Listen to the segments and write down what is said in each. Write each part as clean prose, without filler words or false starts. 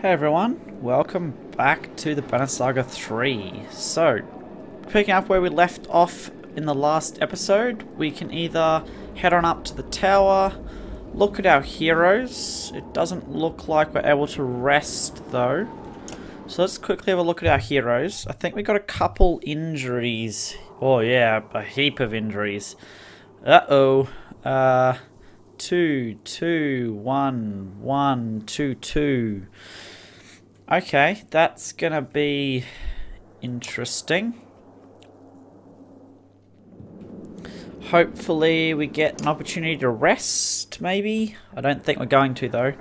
Hey everyone, welcome back to the Banner Saga 3. So, picking up where we left off in the last episode, we can either head on up to the tower, look at our heroes. It doesn't look like we're able to rest though. So let's quickly have a look at our heroes. I think we got a couple injuries. Oh yeah, a heap of injuries. Uh-oh. 2, 2, 1, 1, 2, 2. Okay, that's gonna be interesting. Hopefully we get an opportunity to rest, maybe? I don't think we're going to, though.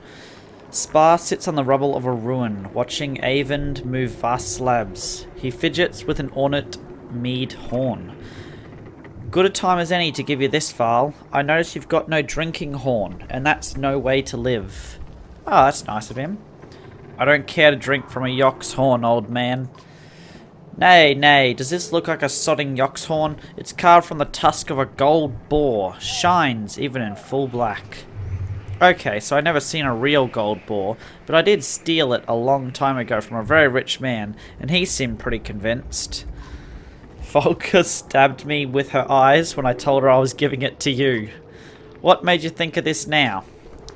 Spar sits on the rubble of a ruin, watching Avend move vast slabs. He fidgets with an ornate mead horn. Good a time as any to give you this, Val. I notice you've got no drinking horn, and that's no way to live. Oh, that's nice of him. I don't care to drink from a yox horn, old man. Nay, nay, does this look like a sodding yox horn? It's carved from the tusk of a gold boar. Shines, even in full black. Okay, so I never seen a real gold boar, but I did steal it a long time ago from a very rich man, and he seemed pretty convinced. Valka stabbed me with her eyes when I told her I was giving it to you. What made you think of this now?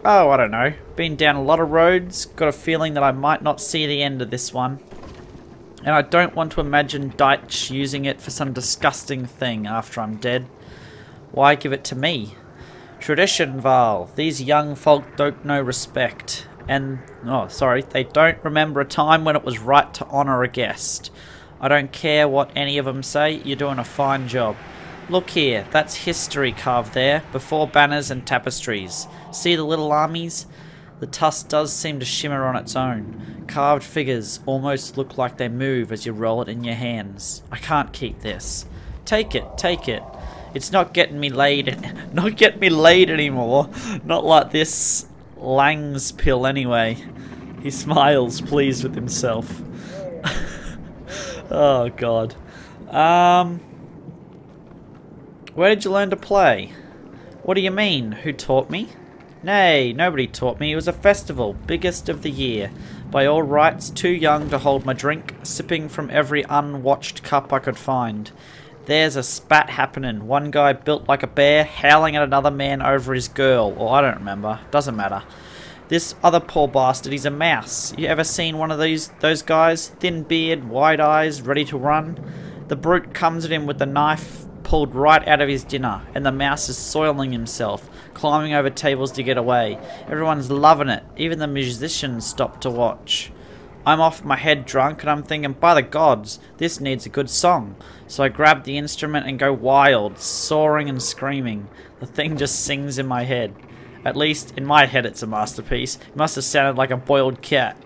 Oh, I don't know. Been down a lot of roads, got a feeling that I might not see the end of this one. And I don't want to imagine Deitch using it for some disgusting thing after I'm dead. Why give it to me? Tradition, Val. These young folk don't know respect. And, oh, sorry, they don't remember a time when it was right to honour a guest. I don't care what any of them say, you're doing a fine job. Look here, that's history carved there, before banners and tapestries. See the little armies? The tusk does seem to shimmer on its own. Carved figures almost look like they move as you roll it in your hands. I can't keep this. Take it, take it. It's not getting me laid anymore. Not like this Lang's pill anyway. He smiles, pleased with himself. Oh god. Where did you learn to play? What do you mean? Who taught me? Nay, nobody taught me. It was a festival, biggest of the year. By all rights, too young to hold my drink, sipping from every unwatched cup I could find. There's a spat happening. One guy built like a bear, howling at another man over his girl. Or I don't remember. Doesn't matter. This other poor bastard, he's a mouse. You ever seen one of those guys? Thin beard, wide eyes, ready to run? The brute comes at him with the knife pulled right out of his dinner, and the mouse is soiling himself, climbing over tables to get away. Everyone's loving it. Even the musicians stop to watch. I'm off my head drunk, and I'm thinking, by the gods, this needs a good song. So I grab the instrument and go wild, soaring and screaming. The thing just sings in my head. At least, in my head it's a masterpiece. It must have sounded like a boiled cat.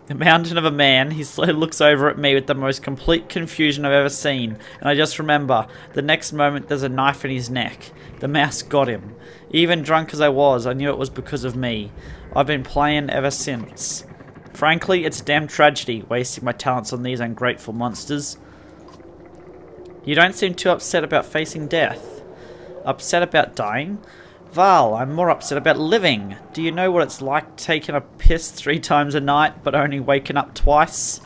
The mountain of a man, he slowly looks over at me with the most complete confusion I've ever seen. And I just remember, the next moment there's a knife in his neck. The mouse got him. Even drunk as I was, I knew it was because of me. I've been playing ever since. Frankly, it's a damn tragedy, wasting my talents on these ungrateful monsters. You don't seem too upset about facing death. Upset about dying? Val, I'm more upset about living. Do you know what it's like taking a piss 3 times a night, but only waking up twice?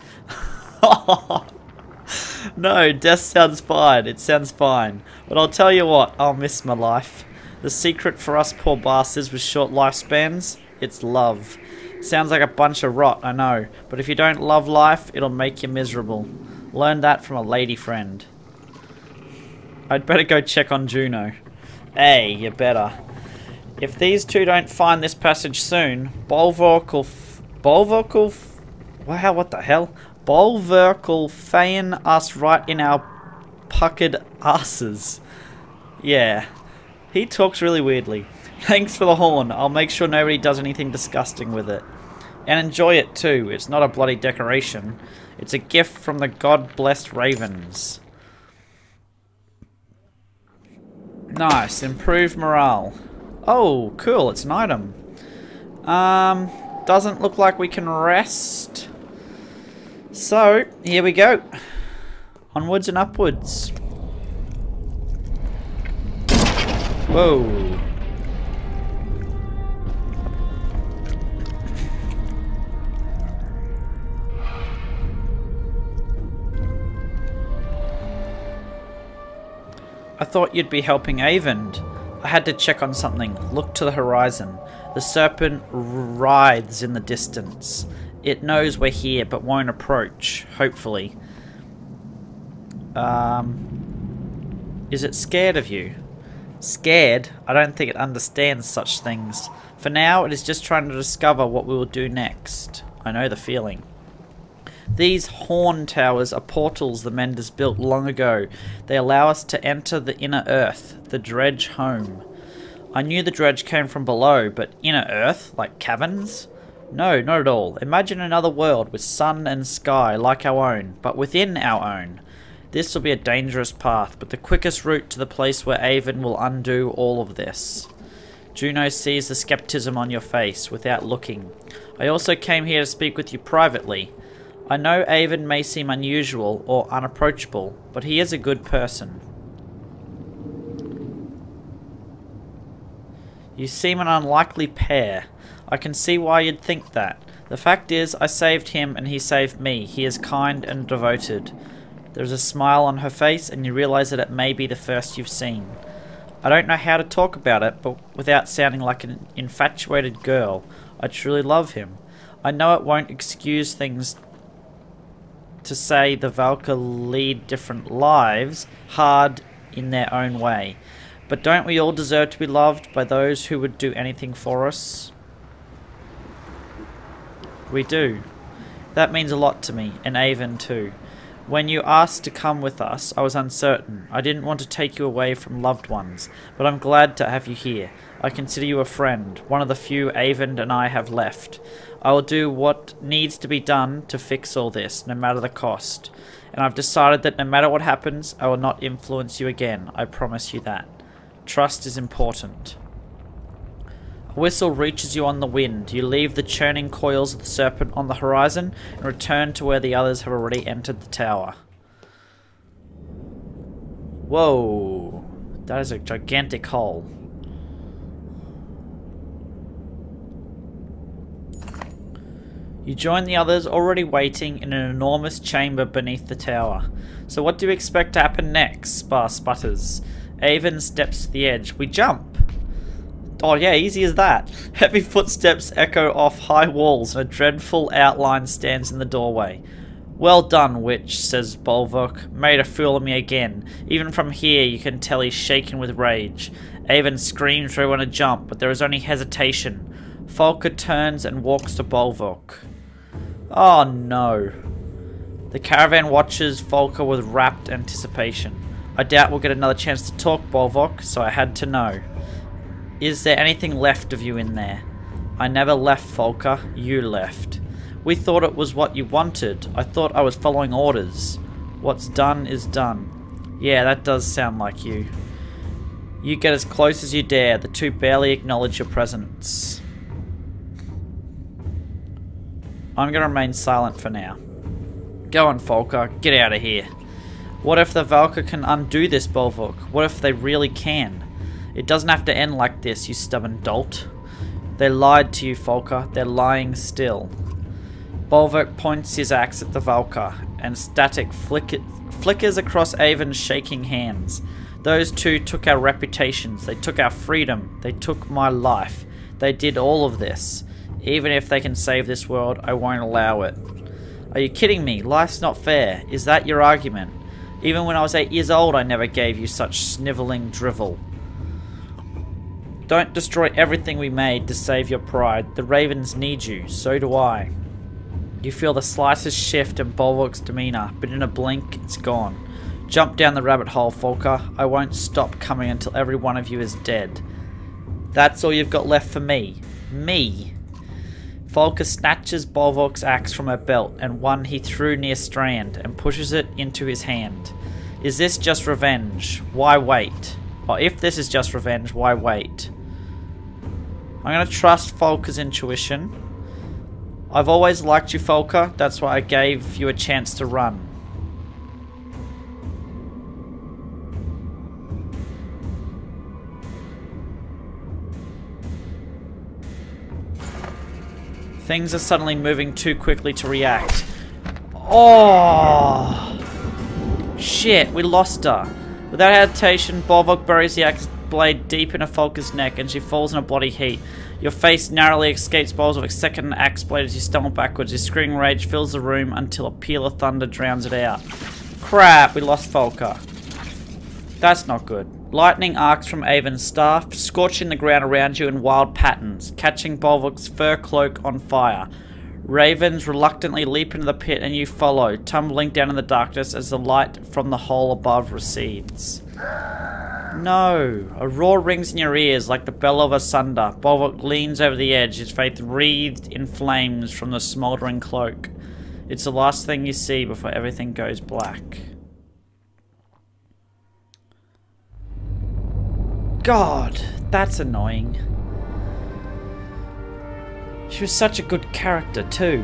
No, death sounds fine. It sounds fine. But I'll tell you what, I'll miss my life. The secret for us poor bastards with short lifespans? It's love. Sounds like a bunch of rot, I know. But if you don't love life, it'll make you miserable. Learned that from a lady friend. I'd better go check on Juno. Hey, you better. If these two don't find this passage soon, Bolverk will feign us right in our puckered asses. Yeah, he talks really weirdly. Thanks for the horn. I'll make sure nobody does anything disgusting with it. And enjoy it too. It's not a bloody decoration. It's a gift from the god-blessed ravens. Nice. Improved morale. Oh, cool. It's an item. Doesn't look like we can rest. So, here we go. Onwards and upwards. Whoa. thought you'd be helping Avend. I had to check on something. Look to the horizon. The serpent writhes in the distance. It knows we're here, but won't approach, hopefully. Is it scared of you? Scared? I don't think it understands such things. For now, it is just trying to discover what we will do next. I know the feeling. These horn towers are portals the Menders built long ago. They allow us to enter the inner earth, the dredge home. I knew the dredge came from below, but inner earth? Like caverns? No, not at all. Imagine another world with sun and sky like our own, but within our own. This will be a dangerous path, but the quickest route to the place where Avon will undo all of this. Juno sees the skepticism on your face without looking. I also came here to speak with you privately. I know Avon may seem unusual or unapproachable, but he is a good person. You seem an unlikely pair. I can see why you'd think that. The fact is, I saved him and he saved me. He is kind and devoted. There's a smile on her face and you realize that it may be the first you've seen. I don't know how to talk about it, but without sounding like an infatuated girl, I truly love him. I know it won't excuse things to say the Valka lead different lives, hard in their own way. But don't we all deserve to be loved by those who would do anything for us? We do. That means a lot to me, and Avon too. When you asked to come with us, I was uncertain. I didn't want to take you away from loved ones, but I'm glad to have you here. I consider you a friend, one of the few Avon and I have left. I will do what needs to be done to fix all this, no matter the cost. And I've decided that no matter what happens, I will not influence you again. I promise you that. Trust is important. A whistle reaches you on the wind. You leave the churning coils of the serpent on the horizon and return to where the others have already entered the tower. Whoa! That is a gigantic hole. You join the others already waiting in an enormous chamber beneath the tower. So what do you expect to happen next? Spar sputters. Avon steps to the edge. We jump! Oh yeah, easy as that. Heavy footsteps echo off high walls and a dreadful outline stands in the doorway. Well done, witch, says Bolvok. Made a fool of me again. Even from here you can tell he's shaken with rage. Avon screams we want to jump, but there is only hesitation. Volker turns and walks to Bolvok. Oh no. The caravan watches Volker with rapt anticipation. I doubt we'll get another chance to talk, Bolvok, so I had to know. Is there anything left of you in there? I never left, Volker. You left. We thought it was what you wanted. I thought I was following orders. What's done is done. Yeah, that does sound like you. You get as close as you dare. The two barely acknowledge your presence. I'm going to remain silent for now. Go on, Volker. Get out of here. What if the Valka can undo this, Bolvok? What if they really can? It doesn't have to end like this, you stubborn dolt. They lied to you, Volker. They're lying still. Bolvok points his axe at the Valka, and static flickers across Avon's shaking hands. Those two took our reputations. They took our freedom. They took my life. They did all of this. Even if they can save this world, I won't allow it. Are you kidding me? Life's not fair. Is that your argument? Even when I was 8 years old, I never gave you such snivelling drivel. Don't destroy everything we made to save your pride. The ravens need you. So do I. You feel the slightest shift in Bolvok's demeanor, but in a blink, it's gone. Jump down the rabbit hole, Volker. I won't stop coming until every one of you is dead. That's all you've got left for me. Me. Volker snatches Bolvok's axe from her belt and one he threw near Strand and pushes it into his hand. Is this just revenge? Why wait? Or if this is just revenge, why wait? I'm going to trust Volker's intuition. I've always liked you, Volker. That's why I gave you a chance to run. Things are suddenly moving too quickly to react. Oh! Shit, we lost her. Without hesitation, Borvok buries the axe blade deep into Folka's neck and she falls in a bloody heap. Your face narrowly escapes Borvok's second axe blade as you stumble backwards. Your screaming rage fills the room until a peal of thunder drowns it out. Crap, we lost Folka. That's not good. Lightning arcs from Avon's staff, scorching the ground around you in wild patterns, catching Borvok's fur cloak on fire. Ravens reluctantly leap into the pit and you follow, tumbling down in the darkness as the light from the hole above recedes. No! A roar rings in your ears like the bell of a sunder. Borvok leans over the edge, his face wreathed in flames from the smouldering cloak. It's the last thing you see before everything goes black. God, that's annoying. She was such a good character too.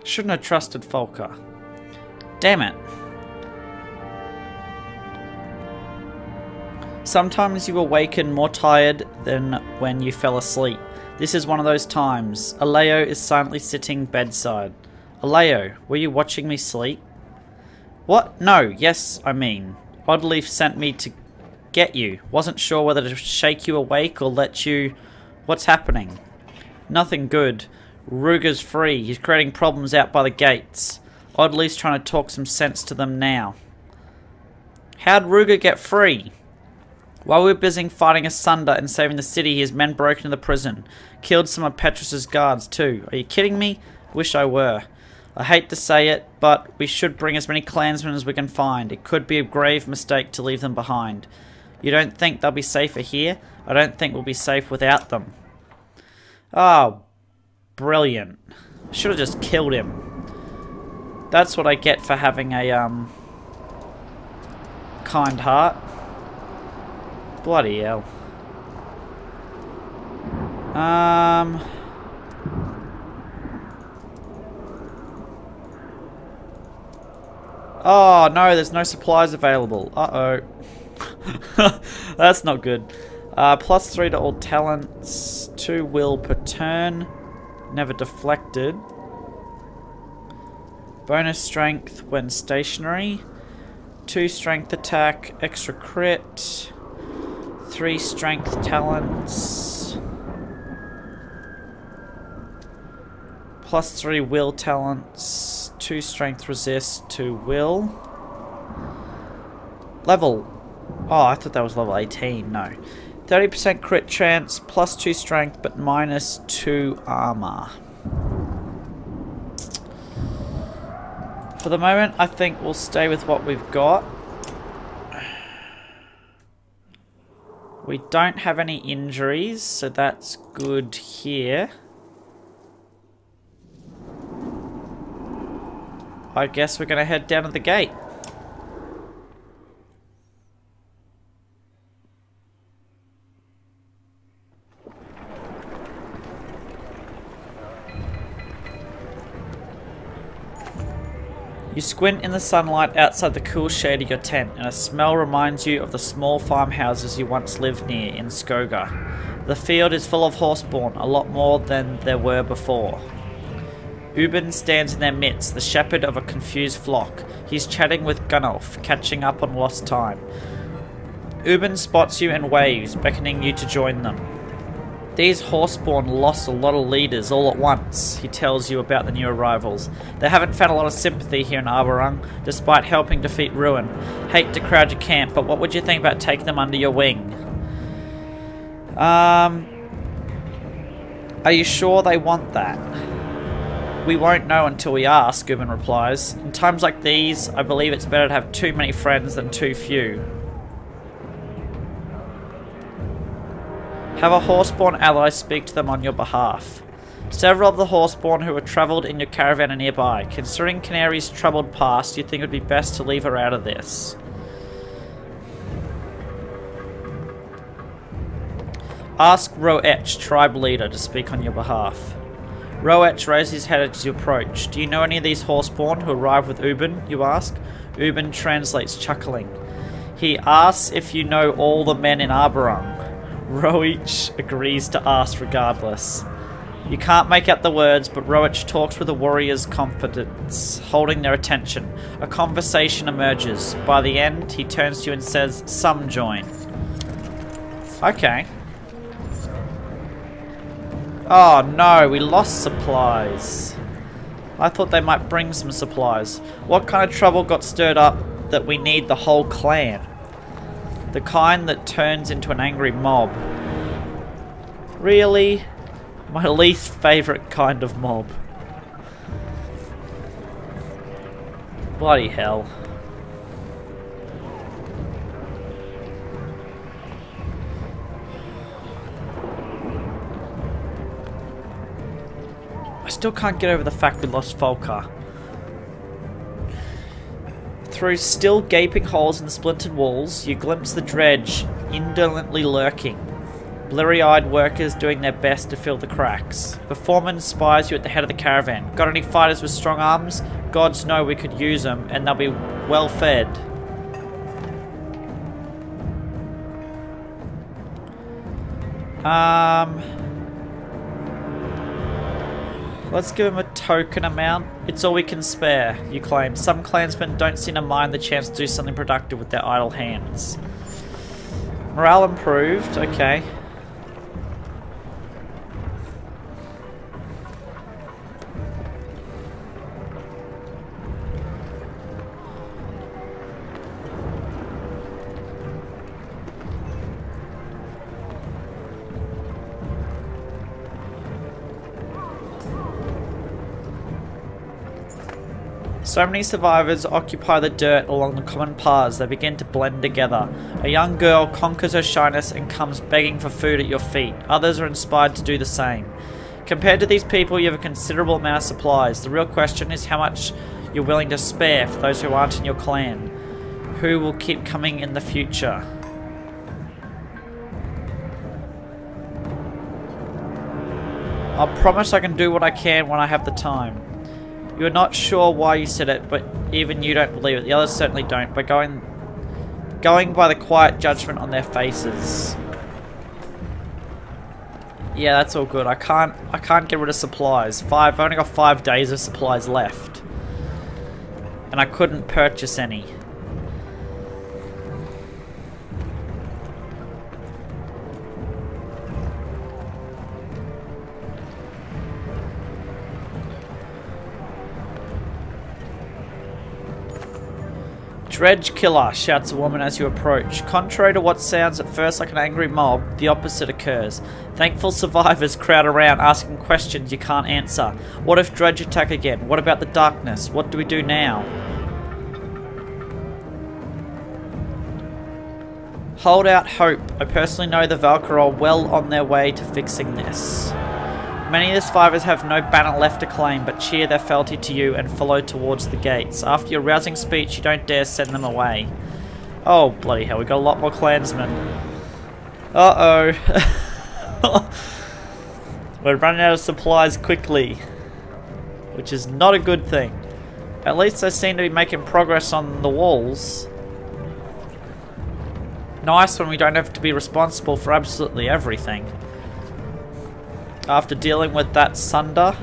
Shouldn't have trusted Folka. Damn it. Sometimes you awaken more tired than when you fell asleep. This is one of those times. Aleo is silently sitting bedside. Aleo, were you watching me sleep? What? No, yes, I mean. Oddleaf sent me to get you. Wasn't sure whether to shake you awake or let you... What's happening? Nothing good. Ruger's free. He's creating problems out by the gates. Oddleaf's trying to talk some sense to them now. How'd Ruger get free? While we were busy fighting asunder and saving the city, his men broke into the prison. Killed some of Petrus's guards too. Are you kidding me? Wish I were. I hate to say it, but we should bring as many clansmen as we can find. It could be a grave mistake to leave them behind. You don't think they'll be safer here? I don't think we'll be safe without them. Oh, brilliant. Should have just killed him. That's what I get for having a, kind heart. Bloody hell. Oh no, there's no supplies available. Uh-oh. That's not good. +3 to all talents. 2 will per turn. Never deflected. Bonus strength when stationary. 2 strength attack. Extra crit. 3 strength talents. +3 will talents. 2 strength resist, 2 will. Level. Oh, I thought that was level 18. No. 30% crit chance, +2 strength, but -2 armor. For the moment, I think we'll stay with what we've got. We don't have any injuries, so that's good here. I guess we're going to head down to the gate. You squint in the sunlight outside the cool shade of your tent, and a smell reminds you of the small farmhouses you once lived near in Skoga. The field is full of horseborn, a lot more than there were before. Ubin stands in their midst, the shepherd of a confused flock. He's chatting with Gunnulf, catching up on lost time. Ubin spots you and waves, beckoning you to join them. These horseborn lost a lot of leaders all at once, he tells you about the new arrivals. They haven't found a lot of sympathy here in Arborung, despite helping defeat Ruin. Hate to crowd your camp, but what would you think about taking them under your wing? Are you sure they want that? We won't know until we ask, Ubin replies. In times like these, I believe it's better to have too many friends than too few. Have a horseborn ally speak to them on your behalf. Several of the horseborn who have travelled in your caravan are nearby. Considering Canary's troubled past, you think it would be best to leave her out of this. Ask Roetch, tribe leader, to speak on your behalf. Roetch raises his head as you approach. Do you know any of these horseborn who arrived with Ubin, you ask? Ubin translates, chuckling. He asks if you know all the men in Arborung. Roetch agrees to ask regardless. You can't make out the words, but Roach talks with a warrior's confidence, holding their attention. A conversation emerges. By the end, he turns to you and says, "Some join." Okay. Oh no, we lost supplies. I thought they might bring some supplies. What kind of trouble got stirred up that we need the whole clan? The kind that turns into an angry mob. Really? My least favourite kind of mob. Bloody hell. I still can't get over the fact we lost Valka. Through still gaping holes in the splintered walls, you glimpse the dredge indolently lurking. Blurry-eyed workers doing their best to fill the cracks. The foreman spies you at the head of the caravan. Got any fighters with strong arms? Gods know we could use them, and they'll be well fed. Let's give him a token amount. It's all we can spare, you claim. Some clansmen don't seem to mind the chance to do something productive with their idle hands. Morale improved, okay. So many survivors occupy the dirt along the common paths. They begin to blend together. A young girl conquers her shyness and comes begging for food at your feet. Others are inspired to do the same. Compared to these people, you have a considerable amount of supplies. The real question is how much you're willing to spare for those who aren't in your clan. Who will keep coming in the future? I'll promise I can do what I can when I have the time. You're not sure why you said it, but even you don't believe it. The others certainly don't, but going by the quiet judgment on their faces. Yeah, that's all good. I can't get rid of supplies. I've only got 5 days of supplies left. And I couldn't purchase any. Dredge killer, shouts a woman as you approach. Contrary to what sounds at first like an angry mob, the opposite occurs. Thankful survivors crowd around asking questions you can't answer. What if dredge attack again? What about the darkness? What do we do now? Hold out hope. I personally know the Valka are well on their way to fixing this. Many of the survivors have no banner left to claim, but cheer their fealty to you and follow towards the gates. After your rousing speech, you don't dare send them away. Oh, bloody hell, we got a lot more clansmen. Uh-oh. We're running out of supplies quickly, which is not a good thing. At least they seem to be making progress on the walls. Nice when we don't have to be responsible for absolutely everything. After dealing with that sunder,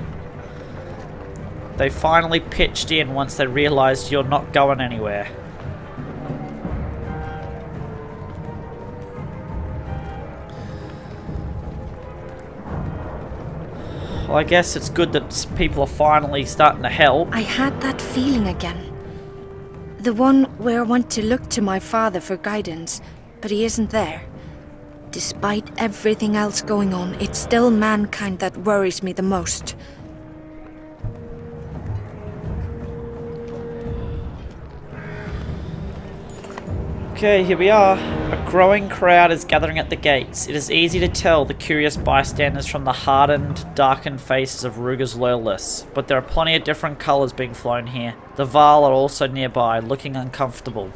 they finally pitched in once they realised you're not going anywhere. Well, I guess it's good that people are finally starting to help. I had that feeling again. The one where I want to look to my father for guidance, but he isn't there. Despite everything else going on, it's still mankind that worries me the most. Okay, here we are. A growing crowd is gathering at the gates. It is easy to tell the curious bystanders from the hardened, darkened faces of Ruger's loyalists, but there are plenty of different colours being flown here. The Val are also nearby, looking uncomfortable.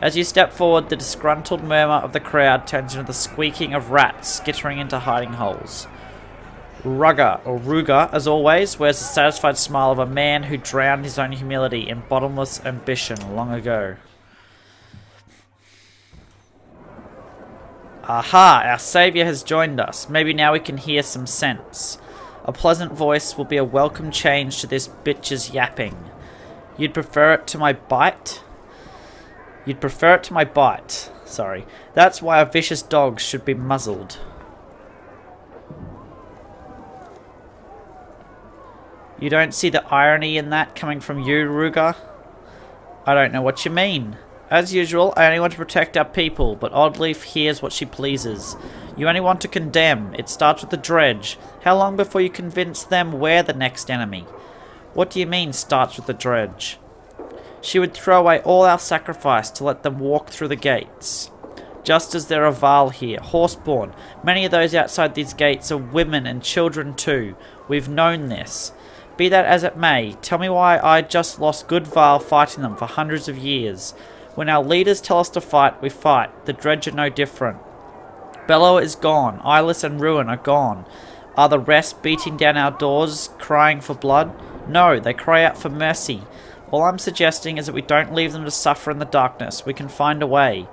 As you step forward, the disgruntled murmur of the crowd turns into the squeaking of rats skittering into hiding holes. Ruger, as always, wears the satisfied smile of a man who drowned his own humility in bottomless ambition long ago. Aha, our saviour has joined us. Maybe now we can hear some sense. A pleasant voice will be a welcome change to this bitch's yapping. You'd prefer it to my bite? You'd prefer it to my bite. Sorry. That's why a vicious dog should be muzzled. You don't see the irony in that coming from you, Ruger? I don't know what you mean. As usual, I only want to protect our people, but Oddleaf hears what she pleases. You only want to condemn. It starts with the dredge. How long before you convince them we're the next enemy? What do you mean, starts with the dredge? She would throw away all our sacrifice to let them walk through the gates. Just as there are Val here, horseborn. Many of those outside these gates are women and children too. We've known this. Be that as it may, tell me why I just lost good Val fighting them for hundreds of years. When our leaders tell us to fight, we fight. The dredge are no different. Bellow is gone. Eyeless and Ruin are gone. Are the rest beating down our doors, crying for blood? No, they cry out for mercy. All I'm suggesting is that we don't leave them to suffer in the darkness. We can find a way.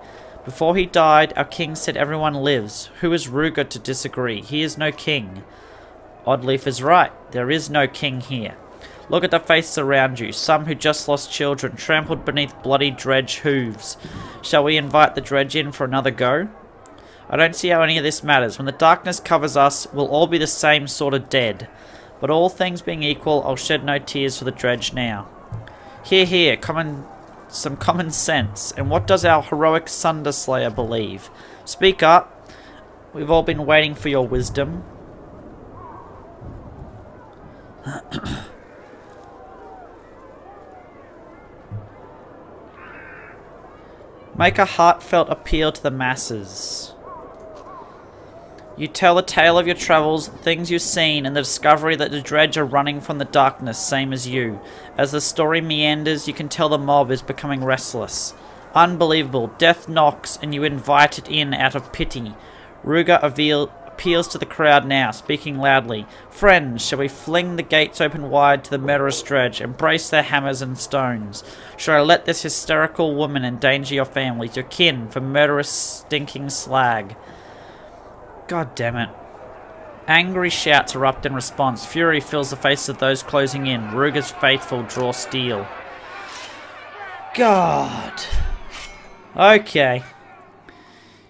Before he died, our king said everyone lives. Who is Ruger to disagree? He is no king. Oddleaf is right. There is no king here. Look at the faces around you. Some who just lost children, trampled beneath bloody dredge hooves. Shall we invite the dredge in for another go? I don't see how any of this matters. When the darkness covers us, we'll all be the same sort of dead. But all things being equal, I'll shed no tears for the dredge now. Here, some common sense. And what does our heroic Sunderslayer believe? Speak up. We've all been waiting for your wisdom. Make a heartfelt appeal to the masses. You tell the tale of your travels, the things you've seen, and the discovery that the dredge are running from the darkness, same as you. As the story meanders, you can tell the mob is becoming restless. Unbelievable. Death knocks, and you invite it in out of pity. Ruger appeals to the crowd now, speaking loudly. Friends, shall we fling the gates open wide to the murderous dredge, embrace their hammers and stones? Shall I let this hysterical woman endanger your families, your kin, for murderous stinking slag? God damn it. Angry shouts erupt in response. Fury fills the faces of those closing in. Ruger's faithful draw steel. God. Okay.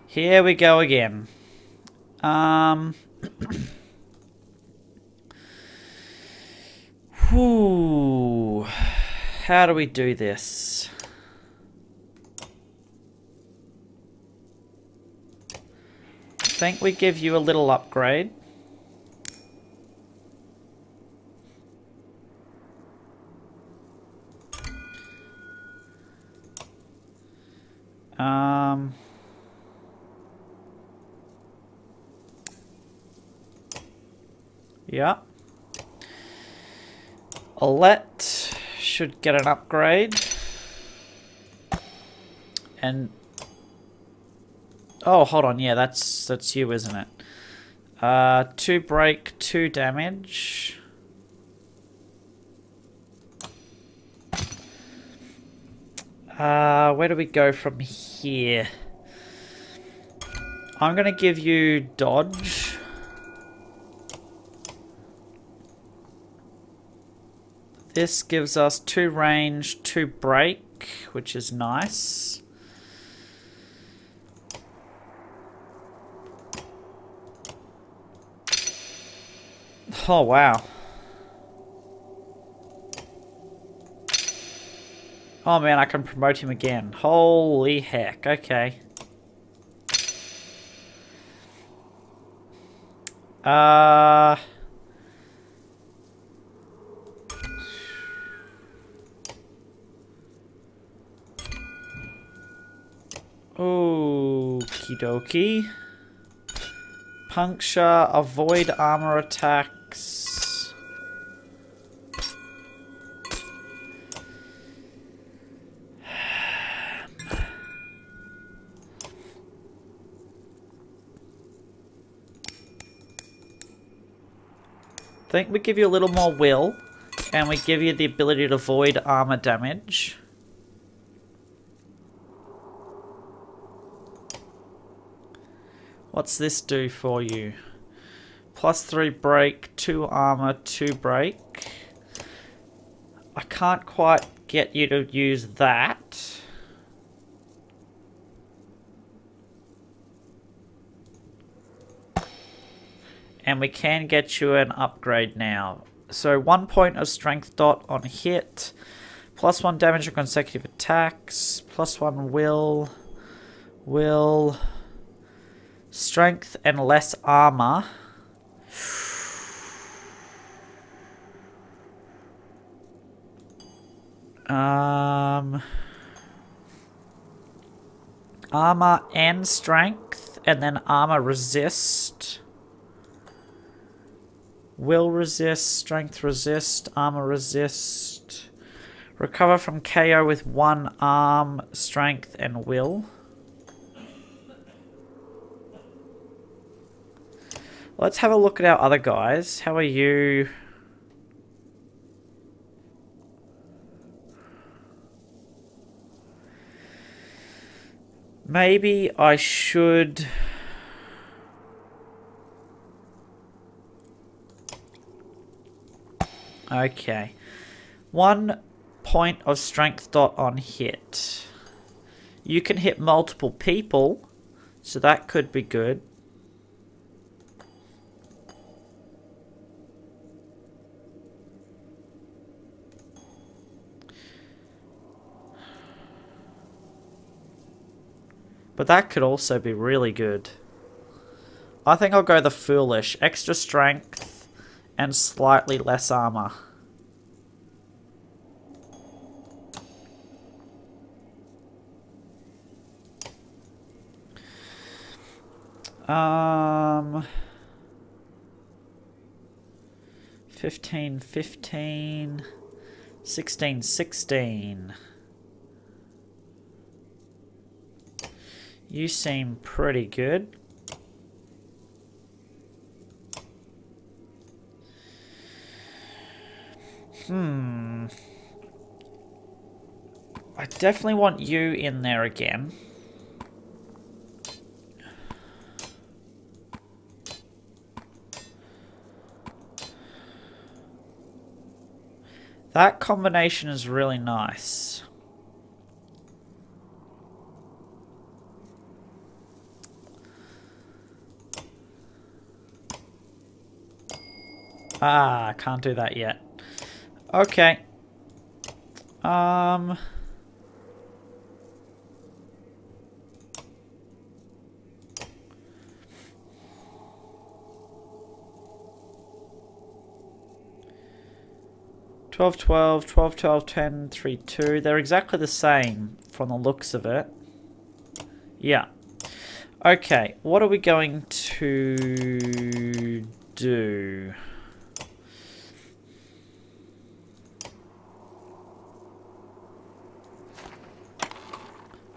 Here we go again. Whew. How do we do this? I think we give you a little upgrade. Yeah. Alette should get an upgrade. And oh, hold on. Yeah, that's you, isn't it? 2 break, 2 damage. Where do we go from here? I'm gonna give you dodge. This gives us 2 range, 2 break, which is nice. Oh, wow. Oh man, I can promote him again. Holy heck, okay. Okie dokie. Puncture, avoid armor attacks. I think we give you a little more will, and we give you the ability to avoid armor damage. What's this do for you? +3 break, 2 armor, 2 break. I can't quite get you to use that. And we can get you an upgrade now. So 1 point of strength dot on hit. +1 damage on consecutive attacks. +1 will. Strength and less armor. Armor and strength, and then armor resist. Will resist, strength resist, armor resist. Recover from KO with 1 arm, strength, and will. Let's have a look at our other guys. How are you? Maybe I should... Okay. 1 point of strength dot on hit. You can hit multiple people, so that could be good. But that could also be really good. I think I'll go the foolish. Extra strength and slightly less armor. Um, 15, 15, 16, 16. You seem pretty good. I definitely want you in there again. That combination is really nice. Ah, can't do that yet. Okay. 12, 12, 12, 12, 10, 3, 2. They're exactly the same from the looks of it. Yeah. Okay, what are we going to do?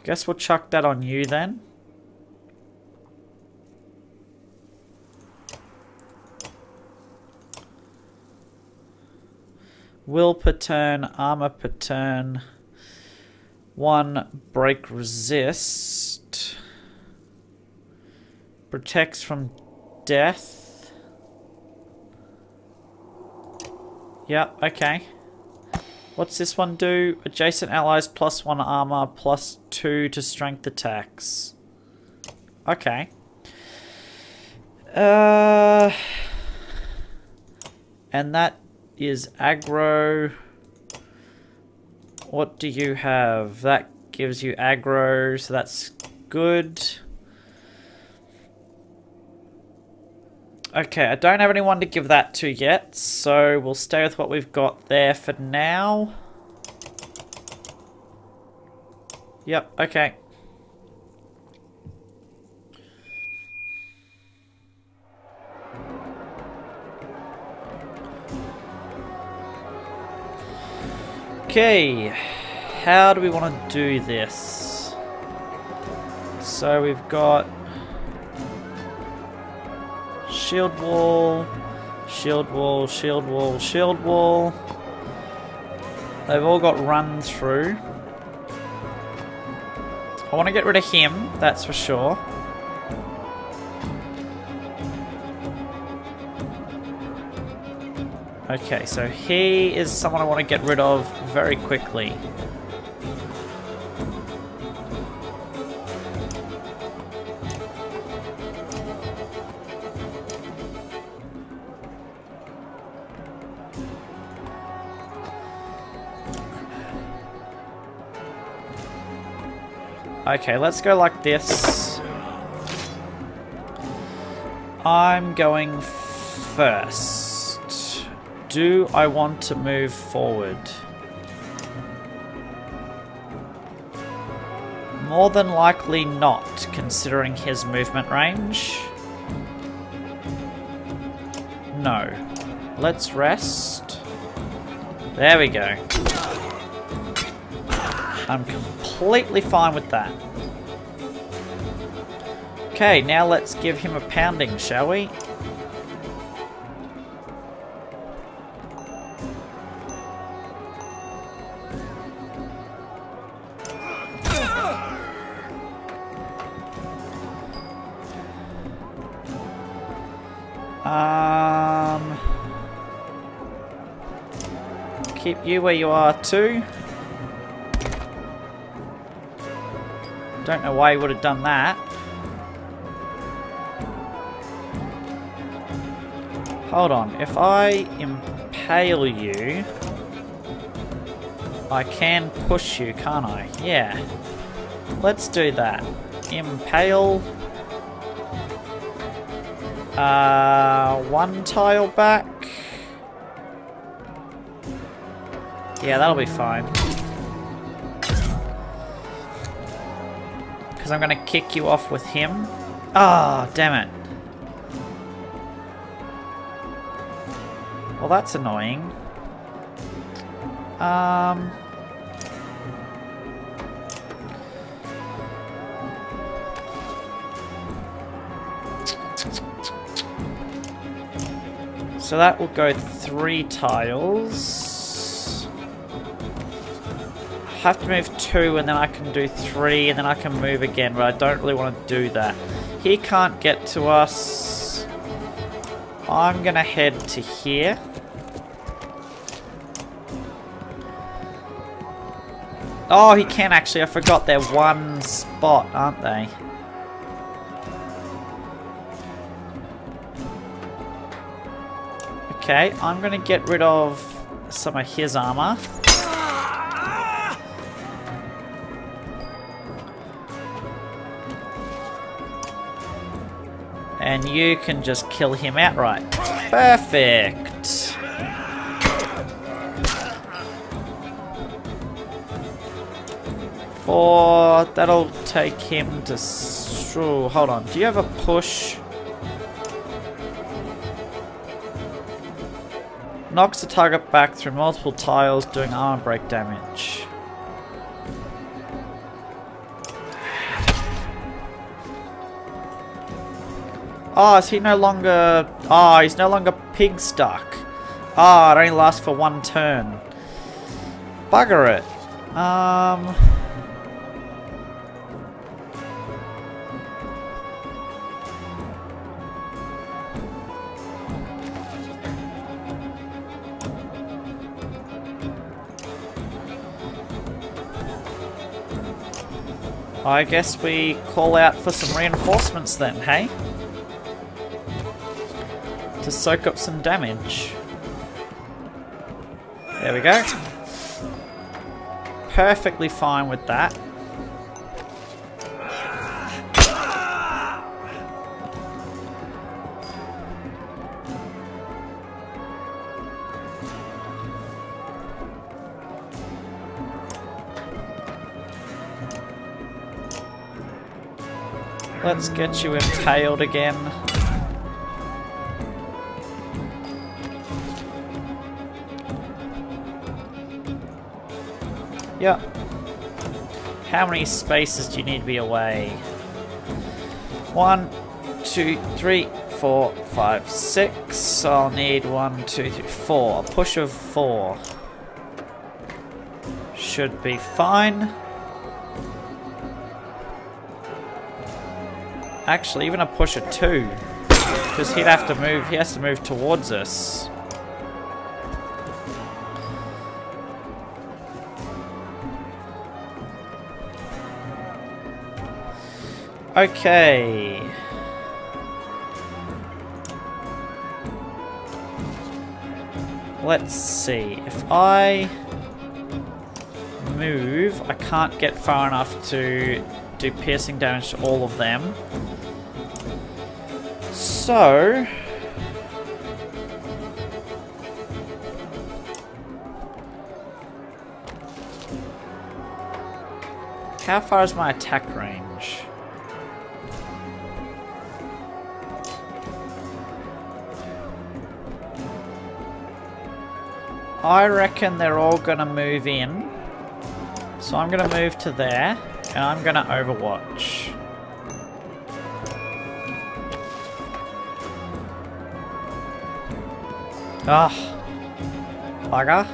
Guess we'll chuck that on you then. Will per turn, armor per turn. 1 break resist. Protects from death. Yep, okay. What's this one do? Adjacent allies +1 armor, +2 to strength attacks. Okay. And that is aggro. What do you have? That gives you aggro, so that's good. Okay, I don't have anyone to give that to yet, so we'll stay with what we've got there for now. Yep, okay. Okay, how do we want to do this? So we've got shield wall, shield wall, shield wall, shield wall. They've all got run through. I want to get rid of him, that's for sure. Okay, so he is someone I want to get rid of very quickly. Okay, let's go like this. I'm going first. Do I want to move forward? More than likely not, considering his movement range. No. Let's rest. There we go. I'm completely fine with that. Okay, now let's give him a pounding, shall we? Keep you where you are too. Don't know why he would have done that. Hold on, if I impale you, I can push you, can't I? Yeah. Let's do that. Impale. One tile back. Yeah, that'll be fine. Because I'm going to kick you off with him. Ah, oh, damn it. Well, that's annoying. So that will go 3 tiles. Have to move 2 and then I can do 3 and then I can move again, but I don't really want to do that. He can't get to us. I'm gonna head to here. Oh, he can actually. I forgot they're one spot, aren't they? Okay, I'm gonna get rid of some of his armor. And you can just kill him outright. Perfect. That'll take him to... Oh, hold on. Do you have a push? Knocks the target back through multiple tiles, doing armor break damage. Oh, is he no longer... Oh, he's no longer pig stuck. Oh, it only lasts for 1 turn. Bugger it. I guess we call out for some reinforcements then, hey? To soak up some damage. There we go. Perfectly fine with that. Let's get you impaled again. Yep. How many spaces do you need to be away? 1, 2, 3, 4, 5, 6. So I'll need 1, 2, 3, 4. A push of 4. Should be fine. Actually, even a push of 2. Because he'd have to move, he has to move towards us. Okay. Let's see. If I move, I can't get far enough to do piercing damage to all of them. So... how far is my attack range? I reckon they're all gonna move in. So I'm gonna move to there, and I'm gonna overwatch. Ah, bugger.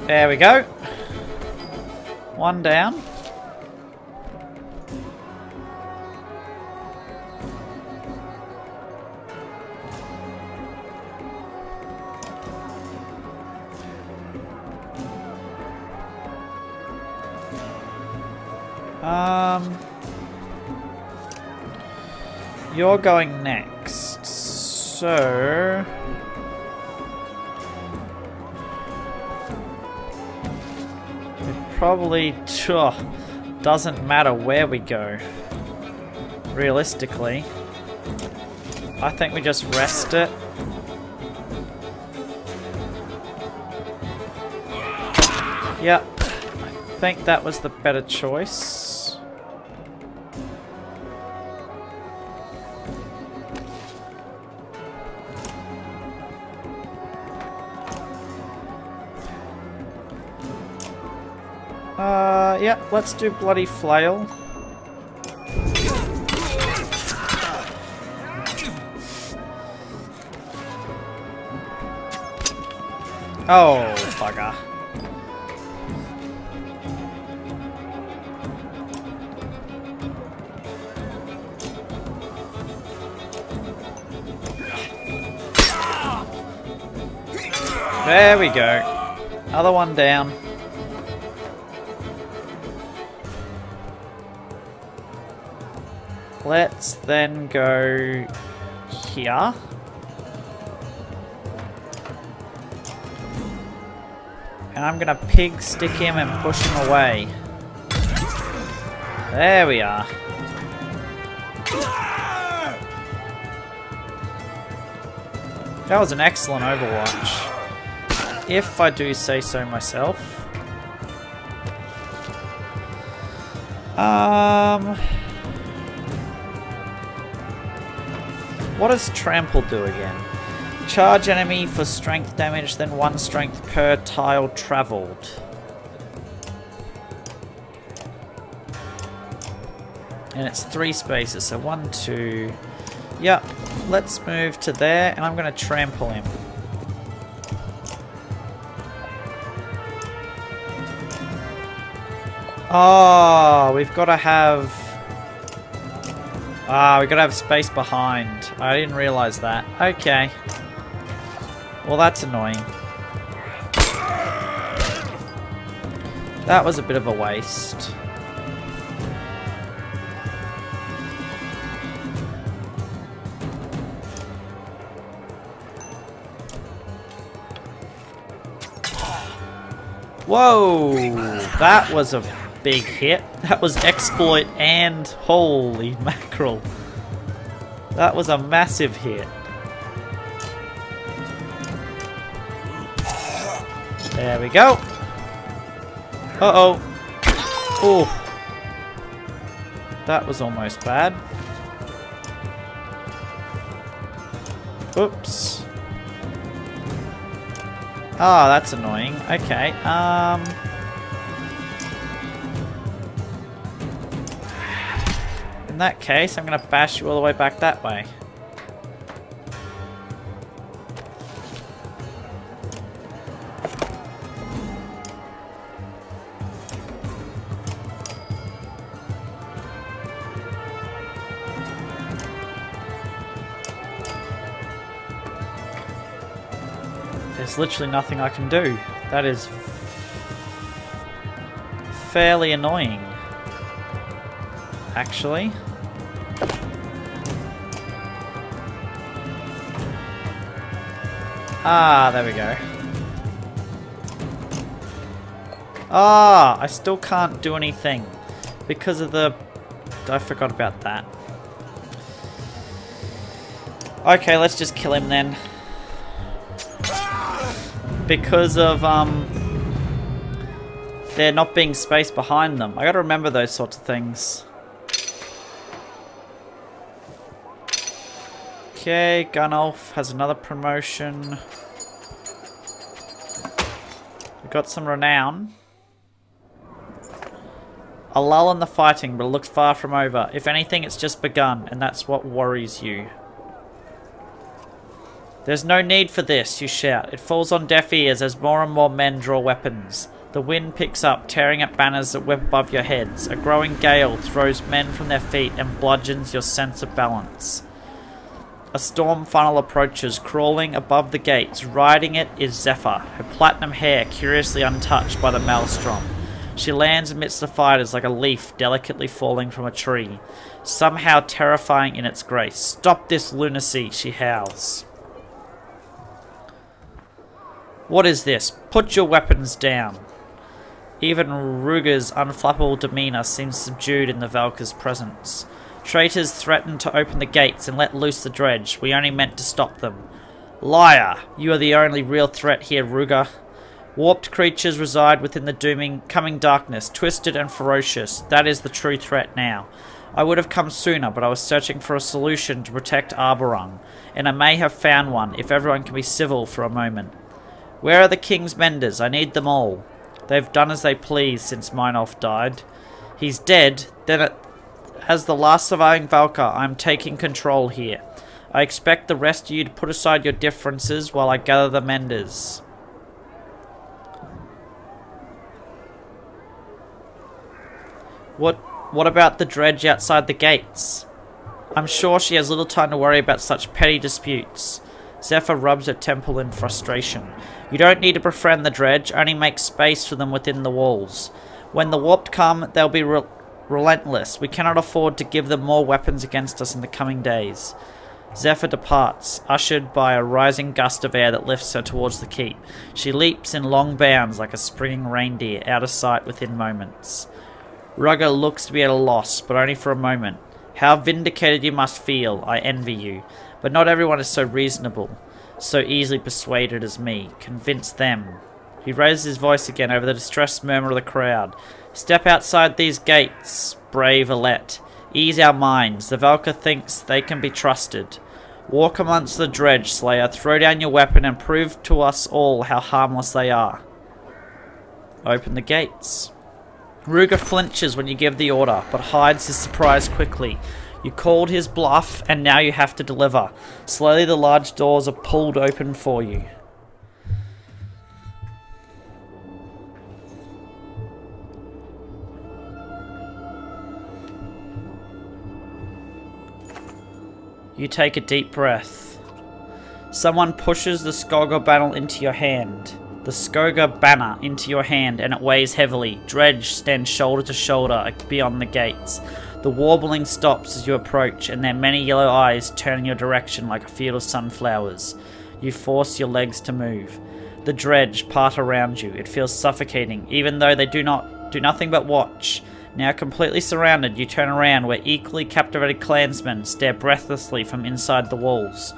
There we go. One down. You're going next, so... it probably doesn't matter where we go, realistically. I think we just rest it. Yep, I think that was the better choice. Yeah, let's do bloody flail. Oh, bugger. There we go. Other one down. Let's then go here. And I'm gonna pig stick him and push him away. There we are. That was an excellent overwatch, if I do say so myself. What does trample do again? Charge enemy for strength damage, then 1 strength per tile travelled. And it's 3 spaces, so 1, 2... Yep, let's move to there, and I'm going to trample him. Oh, we've got to have... we've got to have space behind. I didn't realise that. Okay. Well, that's annoying. That was a bit of a waste. Whoa! That was a big hit. That was exploit and holy mackerel. That was a massive hit. There we go. Uh-oh. Oh. That was almost bad. Oops. Oh, that's annoying. Okay, in that case, I'm gonna bash you all the way back that way. There's literally nothing I can do. That is fairly annoying, actually. Ah, there we go. Ah, I still can't do anything because of the... I forgot about that. Okay, let's just kill him then. Because of, there not being space behind them. I gotta remember those sorts of things. Okay, Gunolf has another promotion. We got some renown. A lull in the fighting, but it looks far from over. If anything, it's just begun, and that's what worries you. There's no need for this, you shout. It falls on deaf ears as more and more men draw weapons. The wind picks up, tearing at banners that whip above your heads. A growing gale throws men from their feet and bludgeons your sense of balance. A storm funnel approaches, crawling above the gates. Riding it is Zephyr, her platinum hair curiously untouched by the maelstrom. She lands amidst the fighters like a leaf delicately falling from a tree, somehow terrifying in its grace. Stop this lunacy, she howls. What is this? Put your weapons down. Even Ruger's unflappable demeanour seems subdued in the Valka's presence. Traitors threaten to open the gates and let loose the dredge. We only meant to stop them. Liar! You are the only real threat here, Ruger. Warped creatures reside within the coming darkness, twisted and ferocious. That is the true threat now. I would have come sooner, but I was searching for a solution to protect Arborung, and I may have found one if everyone can be civil for a moment. Where are the king's menders? I need them all. They've done as they please since Meinolf died. He's dead, then as the last surviving Valka, I'm taking control here. I expect the rest of you to put aside your differences while I gather the menders. What about the dredge outside the gates? I'm sure she has little time to worry about such petty disputes. Zephyr rubs her temple in frustration. You don't need to befriend the dredge, only make space for them within the walls. When the warped come, they'll be relentless. We cannot afford to give them more weapons against us in the coming days. Zephyr departs, ushered by a rising gust of air that lifts her towards the keep. She leaps in long bounds like a springing reindeer, out of sight within moments. Rugger looks to be at a loss, but only for a moment. How vindicated you must feel. I envy you. But not everyone is so reasonable, so easily persuaded as me. Convince them. He raises his voice again over the distressed murmur of the crowd. Step outside these gates, brave Alette. Ease our minds. The Valka thinks they can be trusted. Walk amongst the dredge, Slayer. Throw down your weapon and prove to us all how harmless they are. Open the gates. Ruger flinches when you give the order, but hides his surprise quickly. You called his bluff, and now you have to deliver. Slowly the large doors are pulled open for you. You take a deep breath. Someone pushes the Skoga banner into your hand. The Skoga banner into your hand, and it weighs heavily. Dredge stands shoulder to shoulder beyond the gates. The warbling stops as you approach, and their many yellow eyes turn in your direction like a field of sunflowers. You force your legs to move. The dredge part around you. It feels suffocating, even though they do nothing but watch. Now completely surrounded, you turn around where equally captivated clansmen stare breathlessly from inside the walls.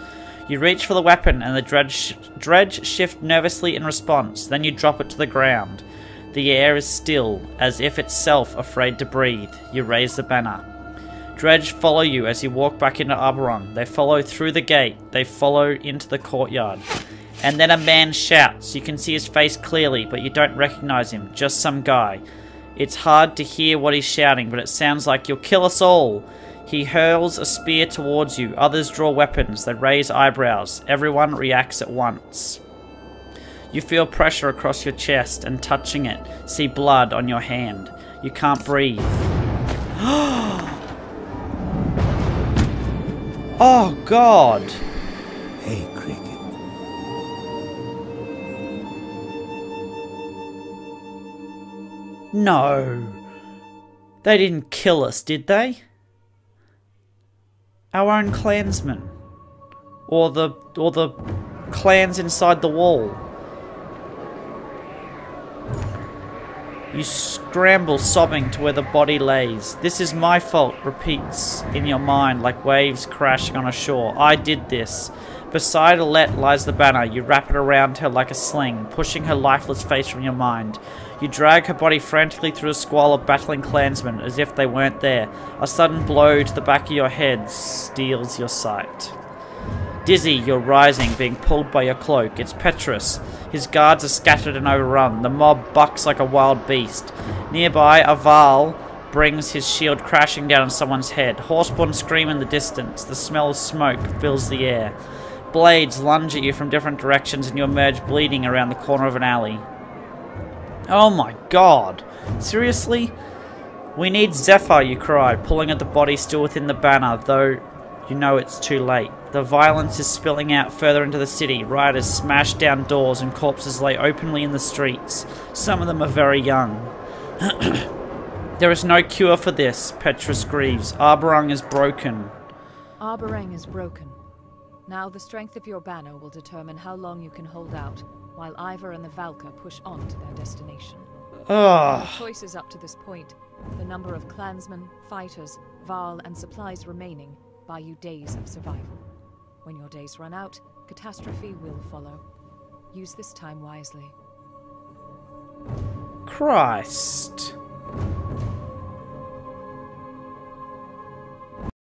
You reach for the weapon, and the dredge shift nervously in response. Then you drop it to the ground. The air is still, as if itself afraid to breathe. You raise the banner. Dredge follow you as you walk back into Arborung. They follow through the gate. They follow into the courtyard. And then a man shouts. You can see his face clearly, but you don't recognize him. Just some guy. It's hard to hear what he's shouting, but it sounds like, "You'll kill us all!" He hurls a spear towards you. Others draw weapons. They raise eyebrows. Everyone reacts at once. You feel pressure across your chest, and touching it, see blood on your hand. You can't breathe. Oh God! Hey, Cricket. No. They didn't kill us, did they? Our own clansmen. Or the clans inside the wall. You scramble sobbing to where the body lays. This is my fault, repeats in your mind like waves crashing on a shore. I did this. Beside Alette lies the banner. You wrap it around her like a sling, pushing her lifeless face from your mind. You drag her body frantically through a squall of battling clansmen as if they weren't there. A sudden blow to the back of your head steals your sight. Dizzy, you're rising, being pulled by your cloak. It's Petrus. His guards are scattered and overrun. The mob bucks like a wild beast. Nearby, a Val brings his shield crashing down on someone's head. Horseborn scream in the distance. The smell of smoke fills the air. Blades lunge at you from different directions and you emerge bleeding around the corner of an alley. Oh my god. Seriously? We need Zephyr, you cry, pulling at the body still within the banner, though you know it's too late. The violence is spilling out further into the city. Rioters smash down doors and corpses lay openly in the streets. Some of them are very young. There is no cure for this, Petrus grieves. Arborung is broken. Arborung is broken. Now the strength of your banner will determine how long you can hold out, while Ivor and the Valka push on to their destination. Ugh. Choices up to this point, the number of clansmen, fighters, Val, and supplies remaining buy you days of survival. When your days run out, catastrophe will follow. Use this time wisely. Christ.